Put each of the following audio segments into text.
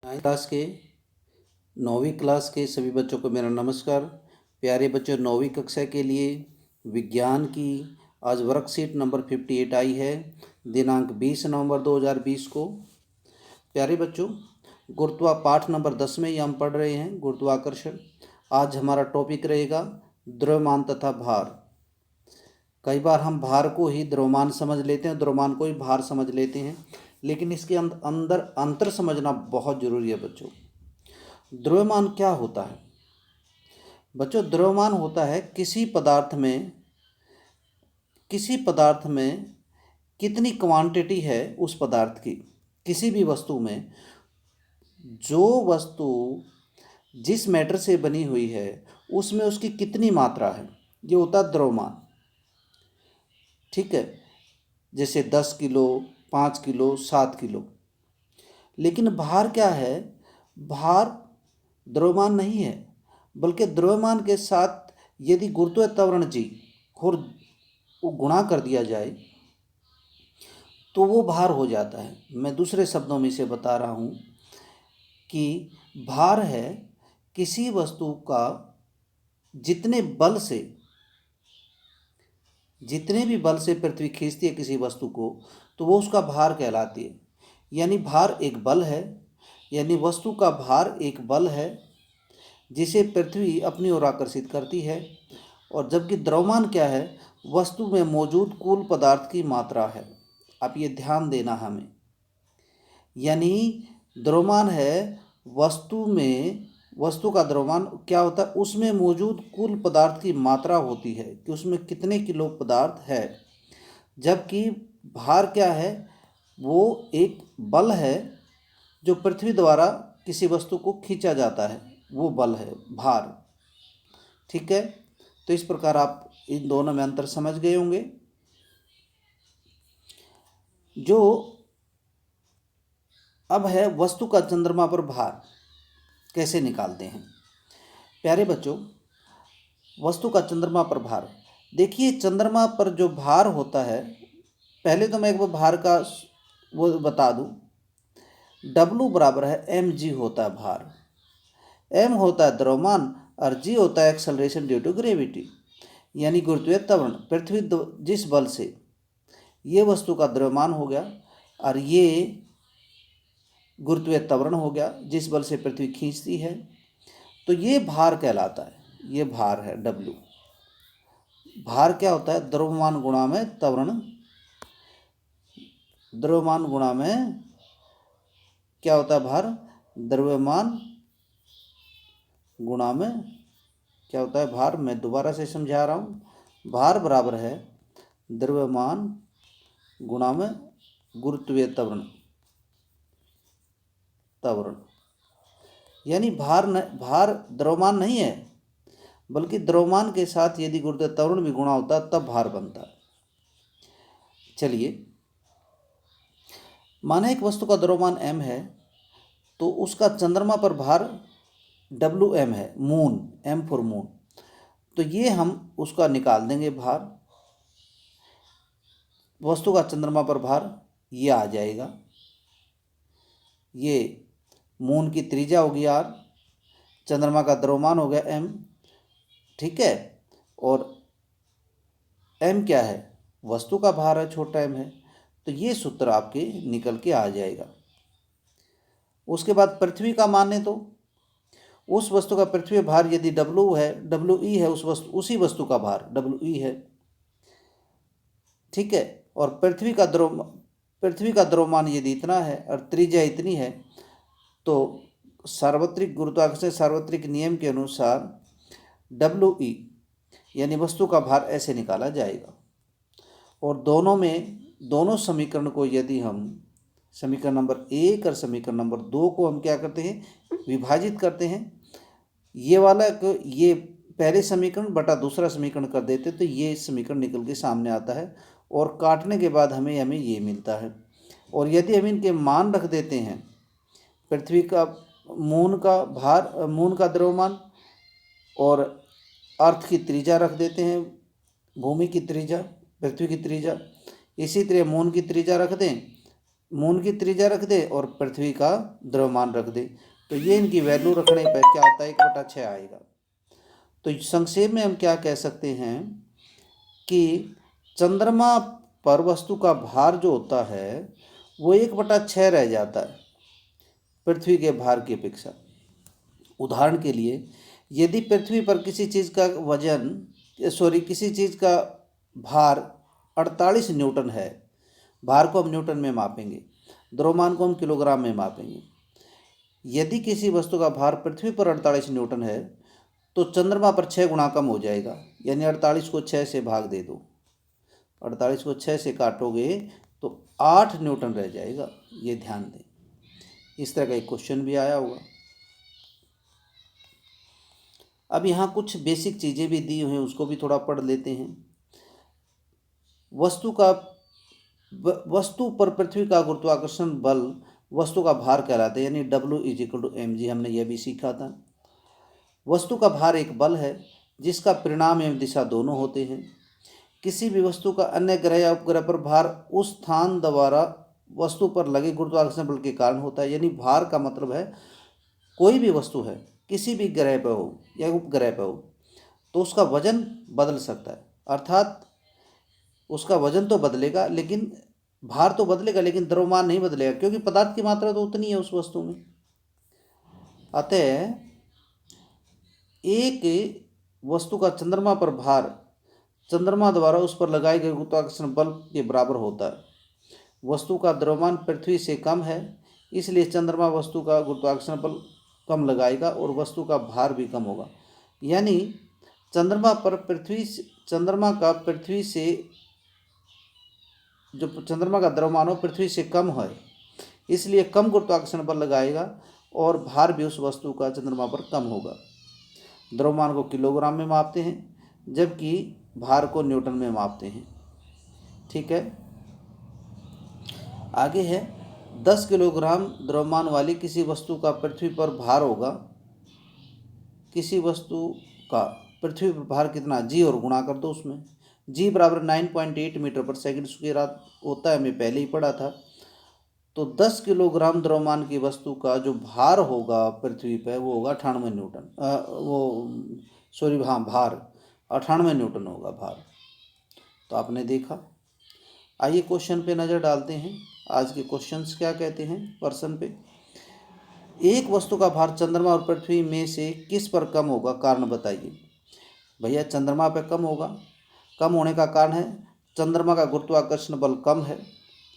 Class के 9वीं class के सभी बच्चों को मेरा नमस्कार। प्यारे बच्चों, 9वीं कक्षा के लिए विज्ञान की आज वर्कशीट नंबर 58 आई है, दिनांक 20 नवंबर 2020 को। प्यारे बच्चों, पाठ नंबर 10 में ही हम पढ़ रहे हैं गुरुत्वाकर्षण। आज हमारा टॉपिक रहेगा द्रव्यमान तथा भार। कई बार हम भार को ही द्रव्यमान समझ लेते हैं, द्रव्यमान को ही भार समझ लेते हैं, लेकिन इसके अंदर अंतर समझना बहुत ज़रूरी है बच्चों। द्रव्यमान क्या होता है बच्चों? द्रव्यमान होता है किसी पदार्थ में कितनी क्वांटिटी है उस पदार्थ की, किसी भी वस्तु में जो वस्तु जिस मैटर से बनी हुई है उसमें उसकी कितनी मात्रा है, ये होता है द्रव्यमान। ठीक है, जैसे 10 किलो, 5 किलो, 7 किलो। लेकिन भार क्या है? भार द्रव्यमान नहीं है, बल्कि द्रव्यमान के साथ यदि गुरुत्वीय त्वरण जी और गुणा कर दिया जाए तो वो भार हो जाता है। मैं दूसरे शब्दों में इसे बता रहा हूँ कि भार है किसी वस्तु का जितने भी बल से पृथ्वी खींचती है किसी वस्तु को, तो वो उसका भार कहलाती है। यानी भार एक बल है, यानी वस्तु का भार एक बल है जिसे पृथ्वी अपनी ओर आकर्षित करती है। और जबकि द्रव्यमान क्या है? वस्तु में मौजूद कुल पदार्थ की मात्रा है। आप ये ध्यान देना हमें, यानी द्रव्यमान है वस्तु का द्रव्यमान क्या होता है? उसमें मौजूद कुल पदार्थ की मात्रा होती है कि उसमें कितने किलो पदार्थ है। जबकि भार क्या है? वो एक बल है जो पृथ्वी द्वारा किसी वस्तु को खींचा जाता है, वो बल है भार। ठीक है, तो इस प्रकार आप इन दोनों में अंतर समझ गए होंगे। जो अब है वस्तु का चंद्रमा पर भार कैसे निकालते हैं। प्यारे बच्चों, वस्तु का चंद्रमा पर भार देखिए। चंद्रमा पर जो भार होता है, पहले तो मैं एक बार भार का वो बता दूं। W बराबर है mg होता है भार। m होता है द्रव्यमान और g होता है एक्सेलरेशन ड्यू टू ग्रेविटी, यानी गुरुत्वीय त्वरण। पृथ्वी जिस बल से, ये वस्तु का द्रव्यमान हो गया और ये गुरुत्वीय त्वरण हो गया जिस बल से पृथ्वी खींचती है, तो ये भार कहलाता है। ये भार है W। भार क्या होता है? द्रव्यमान गुणा में त्वरण। द्रव्यमान गुणा में क्या होता है? भार। द्रव्यमान गुणा में क्या होता है? भार। मैं दोबारा से समझा रहा हूँ। भार बराबर है द्रव्यमान गुणा में गुरुत्वीय त्वरण। यानी भार द्रव्यमान नहीं है, बल्कि द्रव्यमान के साथ यदि गुरुत्वीय त्वरण भी गुणा होता है तब भार बनता है। चलिए, माना एक वस्तु का द्रव्यमान m है, तो उसका चंद्रमा पर भार Wm है, मून, m फॉर मून। तो ये हम उसका निकाल देंगे भार। वस्तु का चंद्रमा पर भार ये आ जाएगा। ये मून की त्रिज्या होगी r, चंद्रमा का द्रव्यमान हो गया m। ठीक है, और m क्या है? वस्तु का भार है, छोटा m है। तो ये सूत्र आपके निकल के आ जाएगा। उसके बाद पृथ्वी का माने तो उस वस्तु का पृथ्वी भार यदि W है, WE है, उसी वस्तु का भार WE है। ठीक है, और पृथ्वी का द्रव्यमान यदि इतना है और त्रिज्या इतनी है, तो सार्वत्रिक गुरुत्वाकर्षण सार्वत्रिक नियम के अनुसार WE यानी वस्तु का भार ऐसे निकाला जाएगा। और दोनों समीकरण को यदि हम समीकरण नंबर 1 और समीकरण नंबर 2 को हम क्या करते हैं? विभाजित करते हैं। ये वाला को ये पहले समीकरण बटा दूसरा समीकरण कर देते, तो ये समीकरण निकल के सामने आता है और काटने के बाद हमें ये मिलता है। और यदि हम इनके मान रख देते हैं, पृथ्वी का, मून का भार, मून का द्रव्यमान, और अर्थ की त्रिज्या रख देते हैं, भूमि की त्रिज्या, पृथ्वी की त्रिज्या, इसी तरह मून की त्रिज्या रख दें मून की त्रिज्या रख दे और पृथ्वी का द्रव्यमान रख दे, तो ये इनकी वैल्यू रखने पर क्या आता है, 1/6 आएगा। तो संक्षेप में हम क्या कह सकते हैं कि चंद्रमा पर वस्तु का भार जो होता है वो 1/6 रह जाता है पृथ्वी के भार की अपेक्षा। उदाहरण के लिए यदि पृथ्वी पर किसी चीज़ का वजन किसी चीज़ का भार 48 न्यूटन है, भार को हम न्यूटन में मापेंगे, द्रव्यमान को हम किलोग्राम में मापेंगे। यदि किसी वस्तु का भार पृथ्वी पर 48 न्यूटन है तो चंद्रमा पर 6 गुना कम हो जाएगा, यानी 48 को 6 से भाग दे दो, 48 को 6 से काटोगे तो 8 न्यूटन रह जाएगा। ये ध्यान दें, इस तरह का एक क्वेश्चन भी आया होगा। अब यहाँ कुछ बेसिक चीज़ें भी दी हुई हैं, उसको भी थोड़ा पढ़ लेते हैं। वस्तु पर पृथ्वी का गुरुत्वाकर्षण बल वस्तु का भार कहलाता है, यानी W = mg, हमने यह भी सीखा था। वस्तु का भार एक बल है जिसका परिणाम एवं दिशा दोनों होते हैं। किसी भी वस्तु का अन्य ग्रह या उपग्रह पर भार उस स्थान द्वारा वस्तु पर लगे गुरुत्वाकर्षण बल के कारण होता है। यानी भार का मतलब है कोई भी वस्तु है, किसी भी ग्रह पर हो या उपग्रह पर हो, तो उसका वजन बदल सकता है, अर्थात उसका वजन तो बदलेगा लेकिन भार तो बदलेगा, लेकिन द्रव्यमान नहीं बदलेगा, क्योंकि पदार्थ की मात्रा तो उतनी है उस वस्तु में। अतः एक वस्तु का चंद्रमा पर भार चंद्रमा द्वारा उस पर लगाए गए गुरुत्वाकर्षण बल के बराबर होता है। वस्तु का द्रव्यमान पृथ्वी से कम है, इसलिए चंद्रमा वस्तु का गुरुत्वाकर्षण बल कम लगाएगा और वस्तु का भार भी कम होगा। यानी चंद्रमा का द्रव्यमान पृथ्वी से कम है, इसलिए कम गुरुत्वाकर्षण बल लगाएगा और भार भी उस वस्तु का चंद्रमा पर कम होगा। द्रव्यमान को किलोग्राम में मापते हैं जबकि भार को न्यूटन में मापते हैं। ठीक है, आगे है 10 किलोग्राम द्रव्यमान वाली किसी वस्तु का पृथ्वी पर भार होगा। किसी वस्तु का पृथ्वी पर भार कितना, जी और गुणा कर दो उसमें। जी बराबर 9.8 मीटर पर सेकंड स्क्वायर होता है, हमें पहले ही पढ़ा था। तो 10 किलोग्राम द्रव्यमान की वस्तु का जो भार होगा पृथ्वी पर वो होगा 98 न्यूटन। भार 98 न्यूटन होगा भार। तो आपने देखा। आइए क्वेश्चन पे नज़र डालते हैं। आज के क्वेश्चंस क्या कहते हैं प्रश्न पे। एक वस्तु का भार चंद्रमा और पृथ्वी में से किस पर कम होगा, कारण बताइए। भैया चंद्रमा पे कम होगा, कम होने का कारण है चंद्रमा का गुरुत्वाकर्षण बल कम है,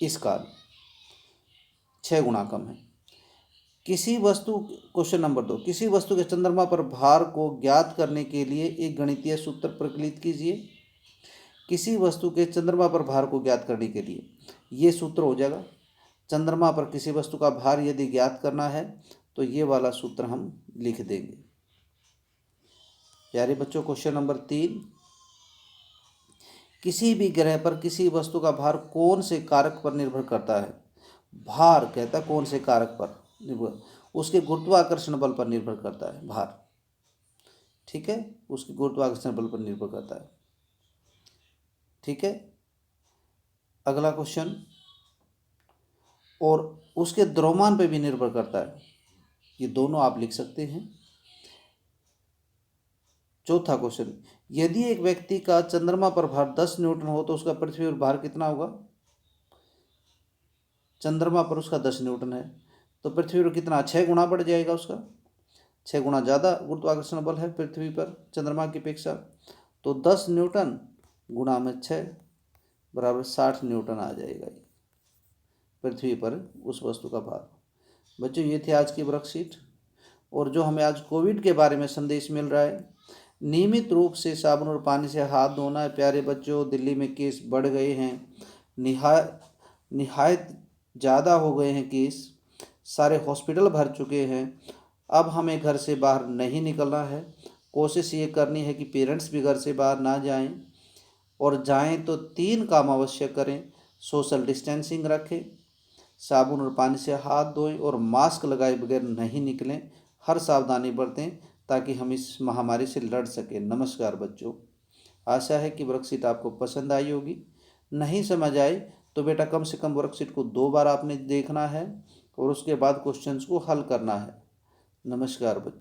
इस कारण 6 गुना कम है। क्वेश्चन नंबर 2, किसी वस्तु के चंद्रमा पर भार को ज्ञात करने के लिए एक गणितीय सूत्र प्रचलित कीजिए। किसी वस्तु के चंद्रमा पर भार को ज्ञात करने के लिए ये सूत्र हो जाएगा। चंद्रमा पर किसी वस्तु का भार यदि ज्ञात करना है तो ये वाला सूत्र हम लिख देंगे। प्यारे बच्चों, क्वेश्चन नंबर 3, किसी भी ग्रह पर किसी वस्तु का भार कौन से कारक पर निर्भर करता है। भार कहता है कौन से कारक पर निर्भर, उसके गुरुत्वाकर्षण बल पर निर्भर करता है भार। ठीक है, उसके गुरुत्वाकर्षण बल पर निर्भर करता है। ठीक है, अगला क्वेश्चन, और उसके द्रव्यमान पे भी निर्भर करता है। ये दोनों आप लिख सकते हैं। चौथा क्वेश्चन, यदि एक व्यक्ति का चंद्रमा पर भार 10 न्यूटन हो तो उसका पृथ्वी पर भार कितना होगा। चंद्रमा पर उसका 10 न्यूटन है तो पृथ्वी पर कितना, 6 गुना बढ़ जाएगा उसका, 6 गुना ज़्यादा गुरुत्वाकर्षण बल है पृथ्वी पर चंद्रमा की अपेक्षा। तो 10 न्यूटन गुणा में 6 बराबर 60 न्यूटन आ जाएगा पृथ्वी पर उस वस्तु का भार। बच्चों, ये थे आज की वर्कशीट। और जो हमें आज कोविड के बारे में संदेश मिल रहा है, नियमित रूप से साबुन और पानी से हाथ धोना है। प्यारे बच्चों, दिल्ली में केस बढ़ गए हैं, निहायत ज़्यादा हो गए हैं केस, सारे हॉस्पिटल भर चुके हैं। अब हमें घर से बाहर नहीं निकलना है। कोशिश ये करनी है कि पेरेंट्स भी घर से बाहर ना जाएं, और जाएं तो 3 काम अवश्य करें। सोशल डिस्टेंसिंग रखें, साबुन और पानी से हाथ धोएं और मास्क लगाए बगैर नहीं निकलें। हर सावधानी बरतें ताकि हम इस महामारी से लड़ सकें। नमस्कार बच्चों, आशा है कि वर्कशीट आपको पसंद आई होगी। नहीं समझ आए तो बेटा कम से कम वर्कशीट को 2 बार आपने देखना है और उसके बाद क्वेश्चंस को हल करना है। नमस्कार बच्चों।